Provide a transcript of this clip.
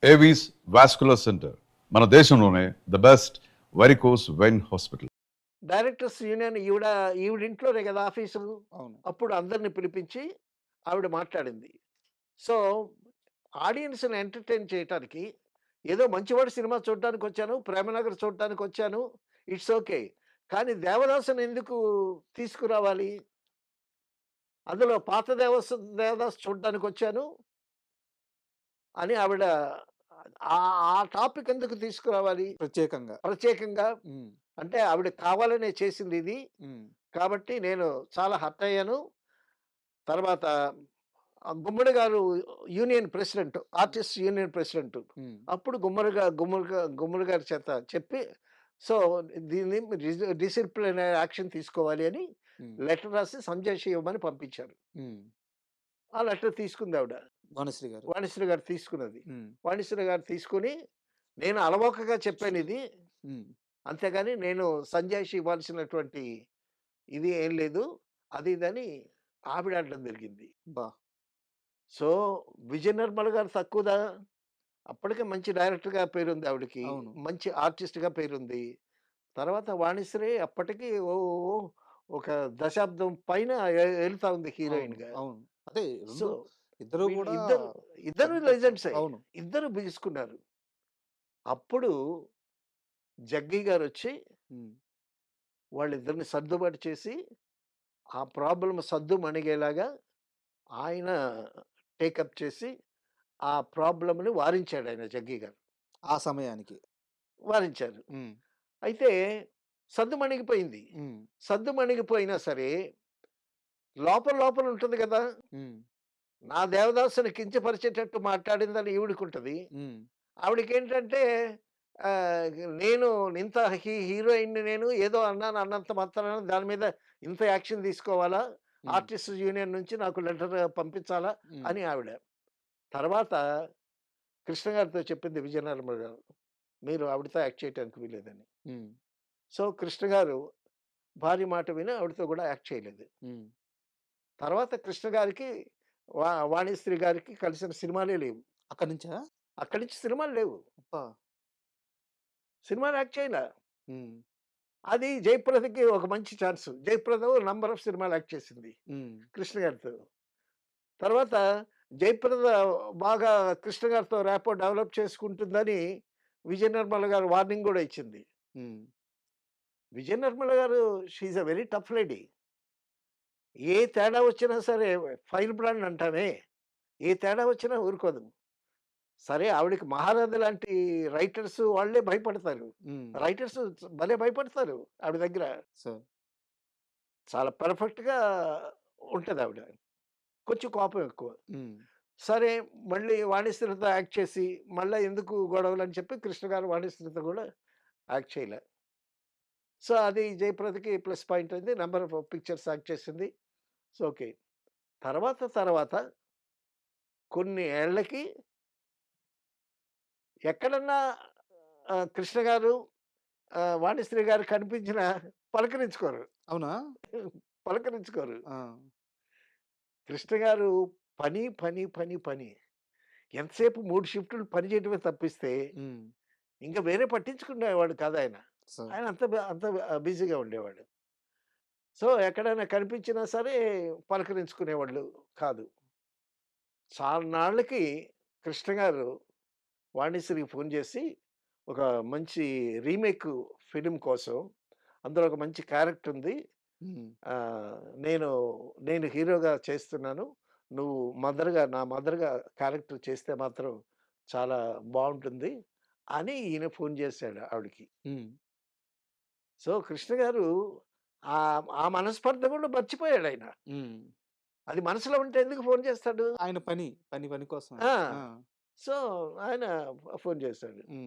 Avis vascular center మన దేశంలోనే the best varicose vein hospital. Directors union ఈవిడింట్లోనే కదా ఆఫీసు. అవును. అప్పుడు అందరిని పిలిపించి ఆవిడ మాట్లాడింది. సో, ఆడియన్స్‌ని ఎంటర్‌టైన్ చేయటానికి ఏదో 'మంచివాడు' సినిమా చూడ్డానికొచ్చాను, 'ప్రేమనగర్' చూడ్డానికొచ్చాను. It's okay. కానీ 'దేవదాసు'ని ఎందుకు తీసుకురావాలి? అందులో పాత 'దేవదాసు' చూడ్డానికొచ్చాను అని ఆవిడ ఆ ఆ టాపిక్ ఎందుకు తీసుకురావాలి ప్రత్యేకంగా. ప్రత్యేకంగా? హ్మ్. అంటే ఆవిడ కావాలనే చేసిందిది. హ్మ్. కాబట్టి నేను చాలా హర్ట్ అయ్యాను. తర్వాత గుమ్మడి గారు union president, artist union president. హ్మ్. అప్పుడు గుమ్మడి గారి చేత చెప్పి, సో, దీన్ని డిసిప్లినరీ యాక్షన్ తీసుకోవాలి అని హ్మ్. లెటర్ రాసి సంజయ్ ఇవ్వమని పంపించారు. హ్మ్. ఆ లెటర్ తీసుకుందావిడ. వాణిశ్రీ గారు. వాణిశ్రీ గారు తీసుకున్నది. హ్మ్. వాణిశ్రీ గారు తీసుకొని, నేను అలవోకగా చెప్పానిది. హ్మ్. అంతేగాని నేను సంజయ్‌షి ఇవ్వాల్సినటువంటి ఇది ఏం లేదు. అది ఇదని ఆవిడ అనడం జరిగింది. అబ్బా! సో, విజయ నిర్మల గారు తక్కువదా? అప్పటికే మంచి డైరెక్టర్‌గా పేరుంది ఆవిడకి. అవును. మంచి ఆర్టిస్ట్‌గా పేరుంది. తర్వాత వాణిశ్రీ అప్పటికి ఒక దశాబ్దం పైన ఎళ్తా ఉంది అవును. హీరోయిన్‌గా. అవును. అదే సో, 2 ఇద్దరు వీళ్ళు గూడా ఇద్దరు పెద్ద లెజెండ్సే. అవును. ఇద్దరు బిగుసుకున్నారు. అప్పుడు జగ్గయ్య గారొచ్చి హ్మ్. వాళ్ళిద్దరిని సర్దుబాటు చేసి, ఆ ప్రాబ్లమ్ సద్దుమణిగేలాగా ఆయన టేకప్ చేసి, ఆ ప్రాబ్లమ్‌ని వారించాడాయన జగ్గయ్య గారు. ఆ సమయానికి. వారించారు. హ్మ్. అయితే సద్దుమణిగిపోయింది. హ్మ్. సద్దుమణిగిపోయినా సరే, లోపల లోపల ఉంటుంది గదా! హ్మ్. నా దేవదాసుని కించపరిచేటట్టు మాట్లాడిందని ఈవిడకుంటది. హ్మ్. ఆవిడకేంటంటే నేను ఇంత హీరోయిన్‌ని నేను ఏదో అన్నాను అన్నంత మాత్రాన దాని మీద ఇంత యాక్షన్ తీసుకోవాలా? హ్మ్. ఆర్టిస్ట్స్ యూనియన్ నుంచి నాకు లెటర్ పంపించాలా? హ్మ్. అని ఆవిడ. తర్వాత కృష్ణ గారితో చెప్పింది విజయ నిర్మల గారు. మీరు ఆవిడతో యాక్ట్ చేయటానికి వీల్లేదని. హ్మ్. సో, కృష్ణ గారు భార్య మాట విని ఆవిడతో గూడా యాక్ట్ చేయలేదు. హ్మ్. తర్వాత కృష్ణ గారికి, వాణిశ్రీ గారికి కలిసిన సినిమాలే లేవు. అక్కడి నుంచా? అక్కడి నుంచి సినిమాలు లేవు. అబ్బా! సినిమాలు యాక్ట్ చేయలా. హ్మ్. అది జయప్రదకి ఒక మంచి ఛాన్స్. జయప్రద నంబర్ ఆఫ్ సినిమాలు యాక్ట్ చేసింది హ్మ్. కృష్ణ గారితో. తర్వాత జయప్రద బాగా కృష్ణ గారితో ర్యాపో డెవలప్ చేసుకుంటుందని విజయ నిర్మల గారు వార్నింగ్ గూడా ఇచ్చింది. హ్మ్. Vijaya Nirmala garu she is a very tough lady. ఏ తేడా వచ్చినా సరే ఫైర్ బ్రాండ్ అంటామే. ఏ తేడా వచ్చినా ఊరుకోదు. సరే ఆవిడకి మహారాధ లాంటి రైటర్స్ వాళ్ళే భయపడతారు. హ్మ్. రైటర్స్ భలే భయపడతారు ఆవిడ దగ్గర. సో చాలా పర్ఫెక్ట్‌గా ఉంటదావిడ. కొంచెం కోపం ఎక్కువ. హ్మ్. సరే మళ్ళీ వాణిశ్రీతో యాక్ట్ చేసి, మళ్ళా ఎందుకు గొడవలని చెప్పి కృష్ణ గారు వాణిశ్రీతో కూడా యాక్ట్ చేయలే. సో, అది జయప్రదకి ప్లస్ పాయింట్ అయింది. నంబర్ ఆఫ్ పిక్చర్స్ యాక్ట్ చేసింది. So, okay. తర్వాత కొన్ని ఏళ్ళకి ఎక్కడన్నా కృష్ణ గారు, వాణిశ్రీ గారు కనిపించినా పలకరించుకోరు. అవునా? పలకరించుకోరు. ఆ! కృష్ణ గారు పని. ఎంతసేపు 3 షిఫ్టులు పని చేయడమే తప్పిస్తే, హ్మ్. ఇంక వేరే పట్టించుకునేవాడు కాదాయన. సో ఆయన అంత బిజీగా ఉండేవాడు. సో, ఎక్కడైనా కనిపించినా సరే పలకరించుకునేవాళ్ళు కాదు. చాన్నాళ్ళకి కృష్ణ గారు వాణిశ్రీకి ఫోను చేసి, ఒక మంచి రీమేక్ ఫిల్మ్ కోసం, అందులో ఒక మంచి క్యారెక్టర్ ఉంది. హ్మ్. ఆహ్, నేను నేను హీరోగా చేస్తున్నాను. నువ్వు నా మదర్‌గా క్యారెక్టర్ చేస్తే మాత్రం చాలా బావుంటుంది అని ఈయన ఫోను చేసాడు ఆవిడకి. హ్మ్. సో, కృష్ణ గారు ఆ మనస్పర్ధ కూడా మర్చిపోయాడాయన. హ్మ్. అది మనసులో ఉంటే ఎందుకు ఫోను చేస్తాడు? ఆయన పని కోసం. ఆ! ఆ! సో, ఆయన ఫోను చేసాడు. హ్మ్.